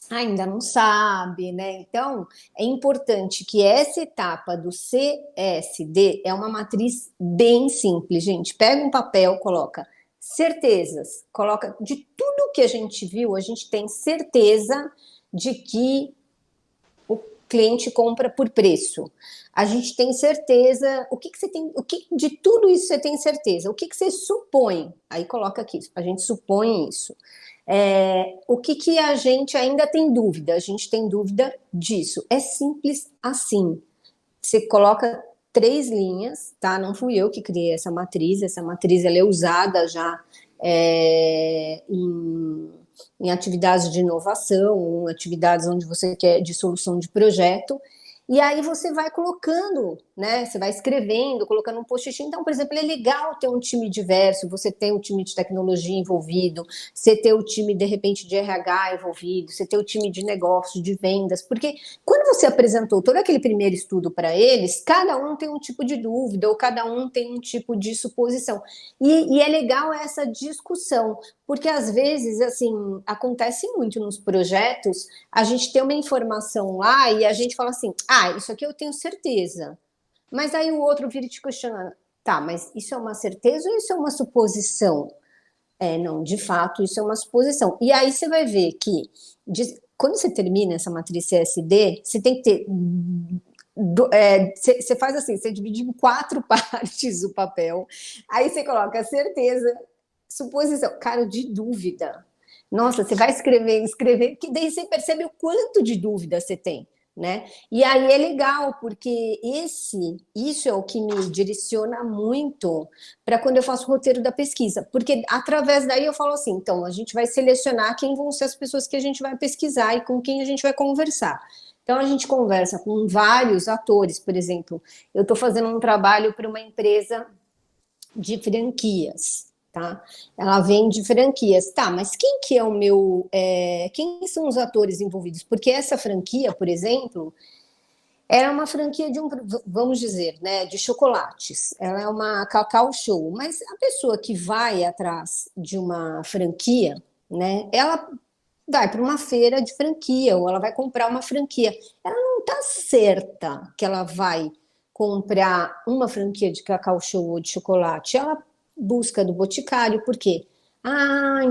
ainda não sabe, né? Então, é importante que essa etapa do CSD é uma matriz bem simples, gente. Pega um papel, coloca certezas, coloca de tudo que a gente viu, a gente tem certeza de que o cliente compra por preço. A gente tem certeza, o que, que você tem, o que de tudo isso você tem certeza? O que, que você supõe? Aí coloca aqui, a gente supõe isso. O que, que a gente ainda tem dúvida? A gente tem dúvida disso. É simples assim. Você coloca 3 linhas, tá? Não fui eu que criei essa matriz ela é usada já em atividades de inovação, em atividades onde você quer de solução de projeto. E aí você vai colocando, né? Você vai escrevendo, colocando um post-it. Então, por exemplo, é legal ter um time diverso, você ter um time de tecnologia envolvido, você ter o time, de repente, de RH envolvido, você ter o time de negócios, de vendas, porque quando você apresentou todo aquele primeiro estudo para eles, cada um tem um tipo de dúvida, ou cada um tem um tipo de suposição. E é legal essa discussão, porque às vezes, assim, acontece muito nos projetos, a gente tem uma informação lá e a gente fala assim, isso aqui eu tenho certeza. Mas aí o outro vira te questionando, tá, mas isso é uma certeza ou isso é uma suposição? Não, de fato, isso é uma suposição. E aí você vai ver que, quando você termina essa matriz CSD, você tem que ter... Você faz assim, você divide em 4 partes o papel, aí você coloca certeza, suposição, cara, de dúvida. Nossa, você vai escrever, que daí você percebe o quanto de dúvida você tem, né? E aí é legal, porque isso é o que me direciona muito para quando eu faço o roteiro da pesquisa, porque através daí eu falo assim, então a gente vai selecionar quem vão ser as pessoas que a gente vai pesquisar e com quem a gente vai conversar. Então a gente conversa com vários atores, por exemplo, eu estou fazendo um trabalho para uma empresa de franquias, tá? Ela vende franquias, tá? Mas quem que é o meu, quem são os atores envolvidos? Porque essa franquia, por exemplo, era uma franquia de vamos dizer, né, de chocolates. Ela é uma Cacau Show, mas a pessoa que vai atrás de uma franquia, né, ela vai para uma feira de franquia ou ela vai comprar uma franquia. Ela não está certa que ela vai comprar uma franquia de Cacau Show ou de chocolate. Ela busca do Boticário, por quê?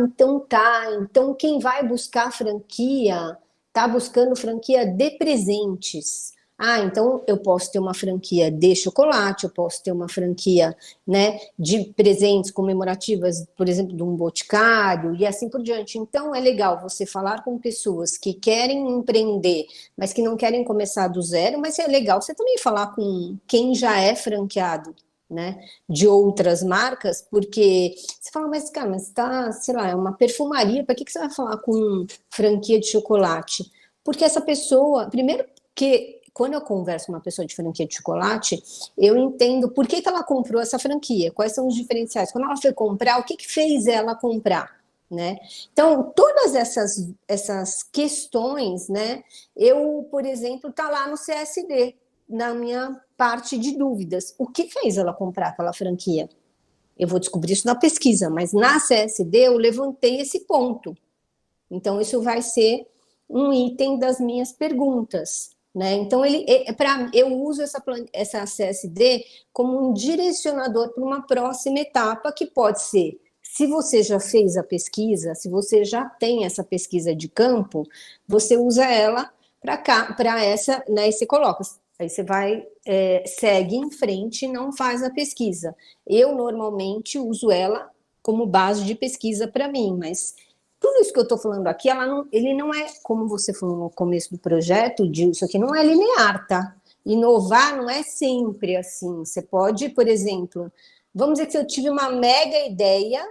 Então tá. Então quem vai buscar franquia está buscando franquia de presentes. Então eu posso ter uma franquia de chocolate, eu posso ter uma franquia, né, de presentes comemorativas, por exemplo, de um boticário e assim por diante. Então é legal você falar com pessoas que querem empreender, mas que não querem começar do zero, mas é legal você também falar com quem já é franqueado, né, de outras marcas, porque você fala, mas cara, mas tá, sei lá, é uma perfumaria, para que você vai falar com franquia de chocolate? Porque essa pessoa, primeiro que quando eu converso com uma pessoa de franquia de chocolate, eu entendo por que ela comprou essa franquia, quais são os diferenciais. Quando ela foi comprar, o que fez ela comprar, né? Então, todas essas questões, né? Eu, por exemplo, tá lá no CSD, na minha parte de dúvidas. O que fez ela comprar aquela franquia? Eu vou descobrir isso na pesquisa, mas na CSD eu levantei esse ponto. Então, isso vai ser um item das minhas perguntas, né? Então, eu uso essa CSD como um direcionador para uma próxima etapa, que pode ser, se você já fez a pesquisa, se você já tem essa pesquisa de campo, você usa ela para essa, né? E você coloca, aí você vai, segue em frente e não faz a pesquisa. Eu, normalmente, uso ela como base de pesquisa para mim, mas tudo isso que eu estou falando aqui, ele não é, como você falou no começo do projeto, isso aqui não é linear, tá? Inovar não é sempre assim. Você pode, por exemplo, vamos dizer que eu tive uma mega ideia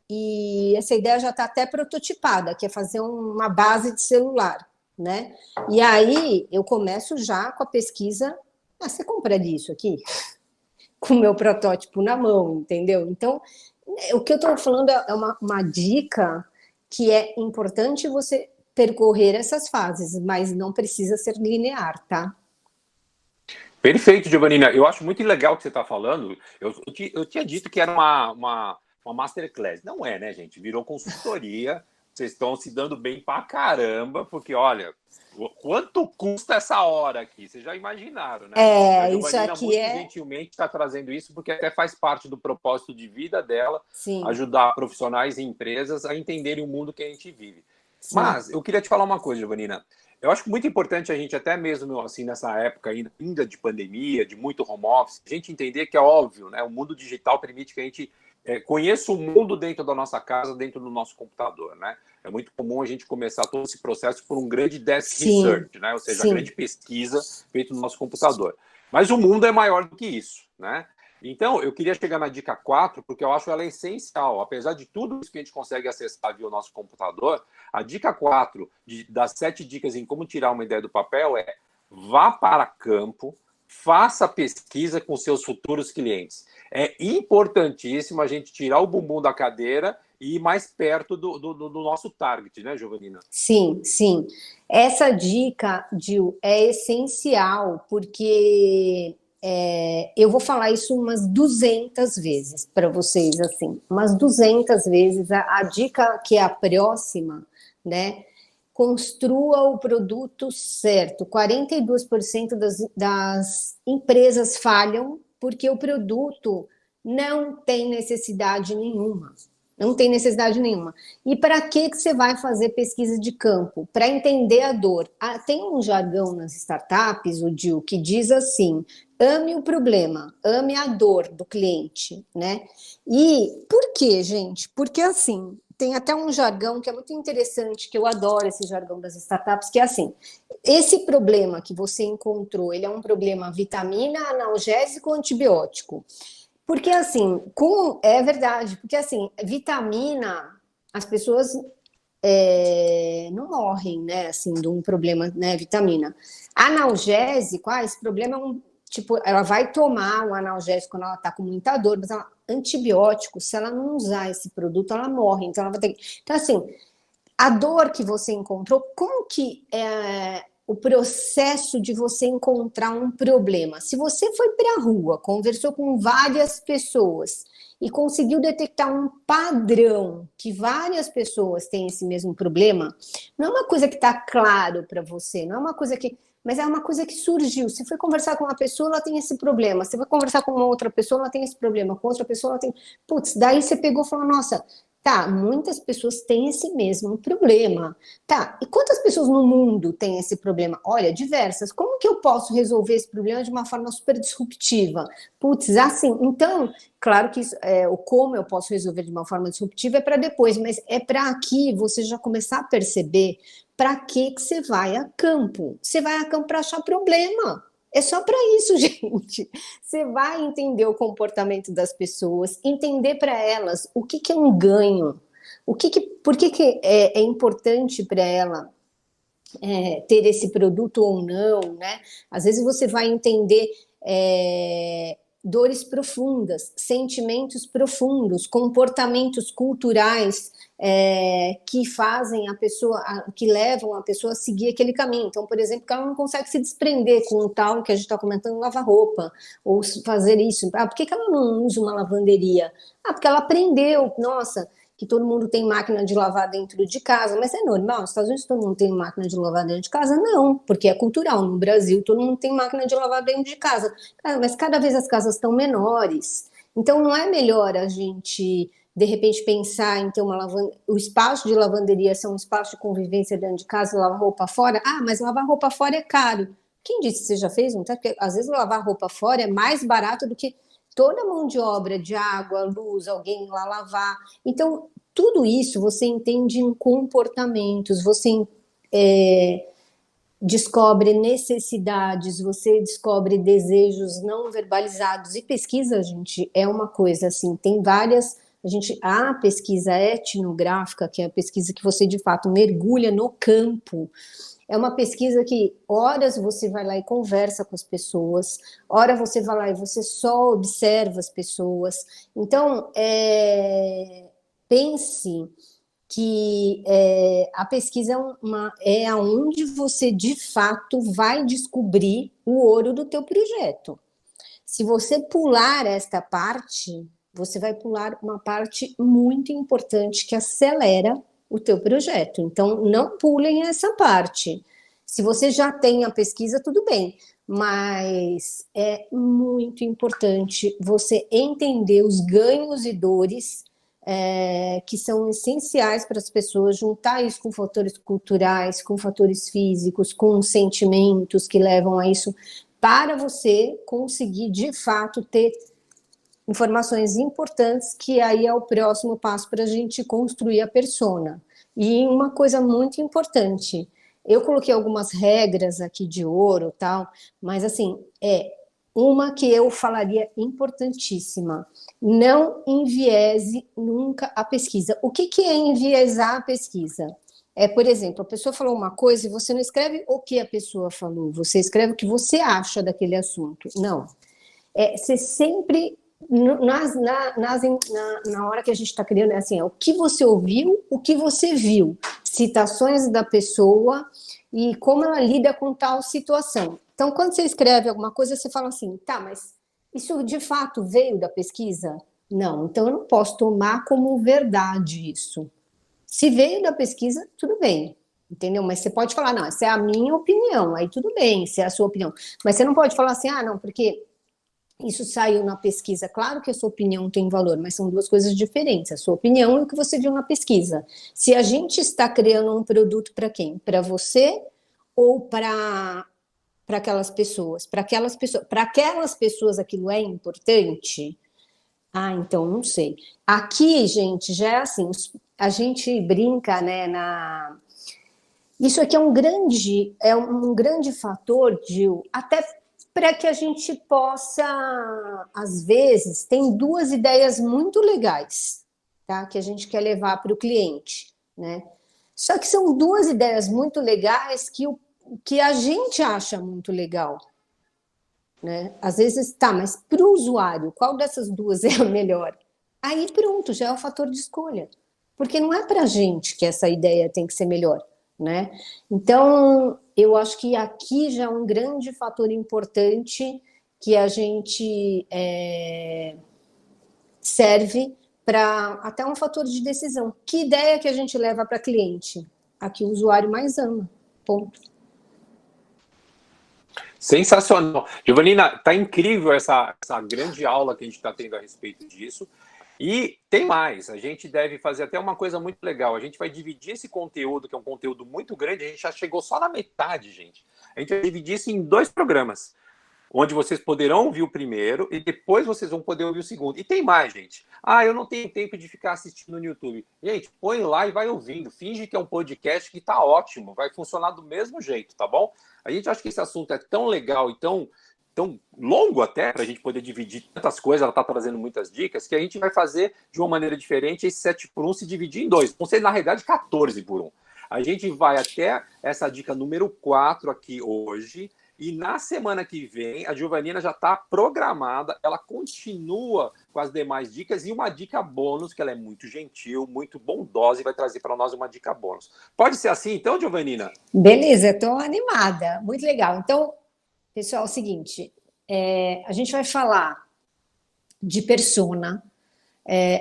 e essa ideia já está até prototipada, que é fazer uma base de celular, né? E aí eu começo já com a pesquisa. Você compraria isso aqui? Com o meu protótipo na mão, entendeu? Então, o que eu estou falando é uma dica que é importante você percorrer essas fases, mas não precisa ser linear, tá? Perfeito, Giovanina. Eu acho muito legal o que você está falando. Eu tinha dito que era uma masterclass. Não é, né, gente? Virou consultoria. Vocês estão se dando bem pra caramba, porque, olha, quanto custa essa hora aqui? Vocês já imaginaram, né? E a Isso Giovanina aqui muito é. gentilmente está trazendo isso, porque até faz parte do propósito de vida dela, Sim, ajudar profissionais e empresas a entenderem o mundo que a gente vive. sim, Mas eu queria te falar uma coisa, Giovanina. Eu acho muito importante a gente, até mesmo assim, nessa época ainda de pandemia, de muito home office, a gente entender que é óbvio, né? O mundo digital permite que a gente conheça o mundo dentro da nossa casa, dentro do nosso computador, né? É muito comum a gente começar todo esse processo por um grande desk sim, research, né? Ou seja, a sim, grande pesquisa feita no nosso computador. Mas o mundo é maior do que isso, né? Então, eu queria chegar na dica 4, porque eu acho ela essencial. Apesar de tudo isso que a gente consegue acessar via o nosso computador, a dica 4 das 7 dicas em como tirar uma ideia do papel é: vá para campo, faça pesquisa com seus futuros clientes. É importantíssimo a gente tirar o bumbum da cadeira e ir mais perto do nosso target, né, Giovanina? sim, sim. Essa dica, Gil, é essencial, porque eu vou falar isso umas 200 vezes para vocês, assim, umas 200 vezes. A dica que é a próxima, né? Construa o produto certo. 42% das empresas falham porque o produto não tem necessidade nenhuma. Não tem necessidade nenhuma. E para que você vai fazer pesquisa de campo? Para entender a dor. Tem um jargão nas startups, o Dil, que diz assim: ame o problema, ame a dor do cliente, né? E por quê, gente? Porque assim, tem até um jargão que é muito interessante, que eu adoro esse jargão das startups, que é assim: esse problema que você encontrou, ele é um problema vitamina, analgésico ou antibiótico? Porque assim, é verdade, porque assim, vitamina, as pessoas não morrem, né, assim, de um problema, né, vitamina. Analgésico, esse problema é um, tipo, ela vai tomar um analgésico quando ela tá com muita dor, mas antibiótico, se ela não usar esse produto, ela morre, então ela vai ter que... Então, assim, a dor que você encontrou, como que é o processo de você encontrar um problema? Se você foi para a rua, conversou com várias pessoas e conseguiu detectar um padrão que várias pessoas têm esse mesmo problema, não é uma coisa que está claro para você, não é uma coisa que... Mas é uma coisa que surgiu. Você foi conversar com uma pessoa, ela tem esse problema. Você vai conversar com uma outra pessoa, ela tem esse problema. Com outra pessoa, ela tem... Putz, daí você pegou e falou, nossa, tá, muitas pessoas têm esse mesmo problema. Tá, e quantas pessoas no mundo têm esse problema? Olha, diversas. Como que eu posso resolver esse problema de uma forma super disruptiva? Putz, assim, então, claro que isso, o como eu posso resolver de uma forma disruptiva é para depois, mas é para aqui você já começar a perceber para que você vai a campo. Você vai a campo para achar problema. É só para isso, gente. Você vai entender o comportamento das pessoas, entender para elas o que é um ganho, por que é importante para ela ter esse produto ou não, né? Às vezes você vai entender dores profundas, sentimentos profundos, comportamentos culturais que fazem a pessoa, que levam a pessoa a seguir aquele caminho. Então, por exemplo, que ela não consegue se desprender com o tal que a gente está comentando, lavar roupa, ou fazer isso. Por que ela não usa uma lavanderia? Porque ela aprendeu, nossa, que todo mundo tem máquina de lavar dentro de casa, mas é normal, nos Estados Unidos todo mundo tem máquina de lavar dentro de casa? Não, porque é cultural. No Brasil todo mundo tem máquina de lavar dentro de casa, mas cada vez as casas estão menores, então não é melhor a gente de repente pensar em ter uma lavanderia, o espaço de lavanderia ser um espaço de convivência dentro de casa e lavar roupa fora? Mas lavar roupa fora é caro. Quem disse que você já fez? Não tá? Porque às vezes lavar roupa fora é mais barato do que toda a mão de obra de água, luz, alguém lá lavar. Então, tudo isso você entende em comportamentos, você descobre necessidades, você descobre desejos não verbalizados. E pesquisa, gente, é uma coisa assim, tem várias. A pesquisa etnográfica, que é a pesquisa que você de fato mergulha no campo, é uma pesquisa que horas você vai lá e conversa com as pessoas, hora você vai lá e você só observa as pessoas. Então, pense que a pesquisa é onde você, de fato, vai descobrir o ouro do teu projeto. Se você pular esta parte, você vai pular uma parte muito importante que acelera o teu projeto. Então, não pulem essa parte. Se você já tem a pesquisa, tudo bem, mas é muito importante você entender os ganhos e dores que são essenciais para as pessoas, juntar isso com fatores culturais, com fatores físicos, com sentimentos que levam a isso, para você conseguir, de fato, ter informações importantes, que aí é o próximo passo para a gente construir a persona. E uma coisa muito importante, eu coloquei algumas regras aqui de ouro, tal, mas assim, uma que eu falaria importantíssima: não enviese nunca a pesquisa. O que é enviesar a pesquisa? Por exemplo, a pessoa falou uma coisa e você não escreve o que a pessoa falou, você escreve o que você acha daquele assunto. Não. Você sempre, na hora que a gente está criando, é assim, o que você ouviu, o que você viu, citações da pessoa e como ela lida com tal situação. Então, quando você escreve alguma coisa, você fala assim, tá, mas isso de fato veio da pesquisa? Não, então eu não posso tomar como verdade isso. Se veio da pesquisa, tudo bem, entendeu? Mas você pode falar, não, essa é a minha opinião, aí tudo bem, se é a sua opinião. Mas você não pode falar assim, não, porque isso saiu na pesquisa. Claro que a sua opinião tem valor, mas são duas coisas diferentes, a sua opinião e o que você viu na pesquisa. Se a gente está criando um produto para quem? Para você ou para aquelas pessoas? Para aquelas pessoas aquilo é importante? Então não sei. Aqui, gente, já é assim, a gente brinca, né, isso aqui é um grande fator, Gil, até para que a gente possa, às vezes, tem duas ideias muito legais, tá? Que a gente quer levar para o cliente, né? Só que são duas ideias muito legais que a gente acha muito legal, né? Às vezes, tá, mas para o usuário, qual dessas duas é a melhor? Aí pronto, já é o fator de escolha. Porque não é para a gente que essa ideia tem que ser melhor, né? Então, eu acho que aqui já é um grande fator importante que a gente serve para até um fator de decisão. Que ideia que a gente leva para cliente? A que o usuário mais ama. Ponto. Sensacional. Giovanina, tá incrível essa grande aula que a gente está tendo a respeito disso. E tem mais, a gente deve fazer até uma coisa muito legal. A gente vai dividir esse conteúdo, que é um conteúdo muito grande, a gente já chegou só na metade, gente. A gente vai dividir isso em 2 programas, onde vocês poderão ouvir o primeiro e depois vocês vão poder ouvir o segundo. E tem mais, gente. Eu não tenho tempo de ficar assistindo no YouTube. Gente, põe lá e vai ouvindo. Finge que é um podcast que tá ótimo, vai funcionar do mesmo jeito, tá bom? A gente acha que esse assunto é tão legal e tão longo até, para a gente poder dividir tantas coisas, ela está trazendo muitas dicas, que a gente vai fazer de uma maneira diferente esse 7 por 1 se dividir em 2. Vão ser, na realidade, 14 por 1. A gente vai até essa dica número 4 aqui hoje, e na semana que vem, a Giovanina já está programada, ela continua com as demais dicas, e uma dica bônus, que ela é muito gentil, muito bondosa, e vai trazer para nós uma dica bônus. Pode ser assim, então, Giovanina? Beleza, estou animada, muito legal. Então, pessoal, é o seguinte, a gente vai falar de persona,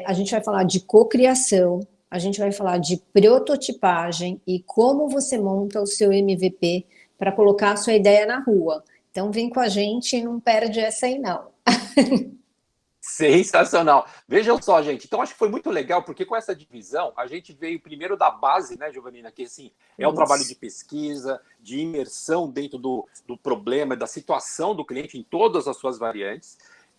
a gente vai falar de cocriação, a gente vai falar de prototipagem e como você monta o seu MVP para colocar a sua ideia na rua. Então, vem com a gente e não perde essa aí, não. Sensacional. Vejam só, gente. Então, acho que foi muito legal, porque com essa divisão, a gente veio primeiro da base, né, Giovanina? Que, assim, é o trabalho de pesquisa, de imersão dentro do problema, da situação do cliente em todas as suas variantes.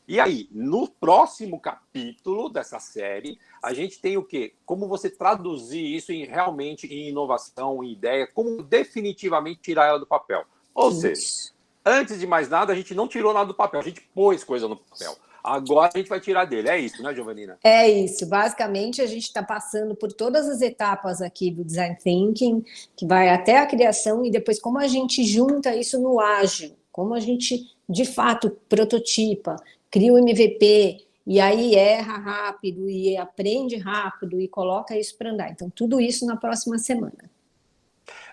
E aí, no próximo capítulo dessa série, a gente tem o quê? Como você traduzir isso realmente em inovação, em ideia, como definitivamente tirar ela do papel. Ou seja, antes de mais nada, a gente não tirou nada do papel, a gente pôs coisa no papel. Agora a gente vai tirar dele. É isso, né, Giovanina? É isso. Basicamente, a gente está passando por todas as etapas aqui do Design Thinking, que vai até a criação, e depois como a gente junta isso no ágil, como a gente, de fato, prototipa, cria o MVP e aí erra rápido e aprende rápido e coloca isso para andar. Então, tudo isso na próxima semana.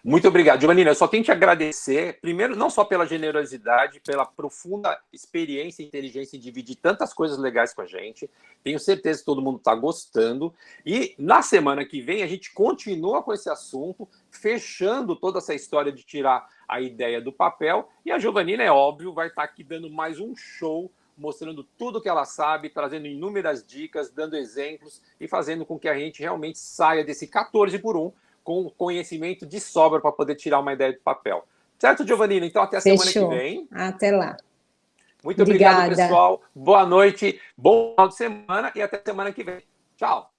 Muito obrigado, Giovanina. Eu só tenho que agradecer, primeiro, não só pela generosidade, pela profunda experiência e inteligência em dividir tantas coisas legais com a gente. Tenho certeza que todo mundo está gostando. E na semana que vem a gente continua com esse assunto, fechando toda essa história de tirar a ideia do papel. E a Giovanina, é óbvio, vai estar aqui dando mais um show, mostrando tudo que ela sabe, trazendo inúmeras dicas, dando exemplos e fazendo com que a gente realmente saia desse 14 por 1 com conhecimento de sobra para poder tirar uma ideia do papel. Certo, Giovanina? Então, até a semana que vem. Até lá. Muito obrigado, pessoal. Boa noite, bom final de semana e até semana que vem. Tchau.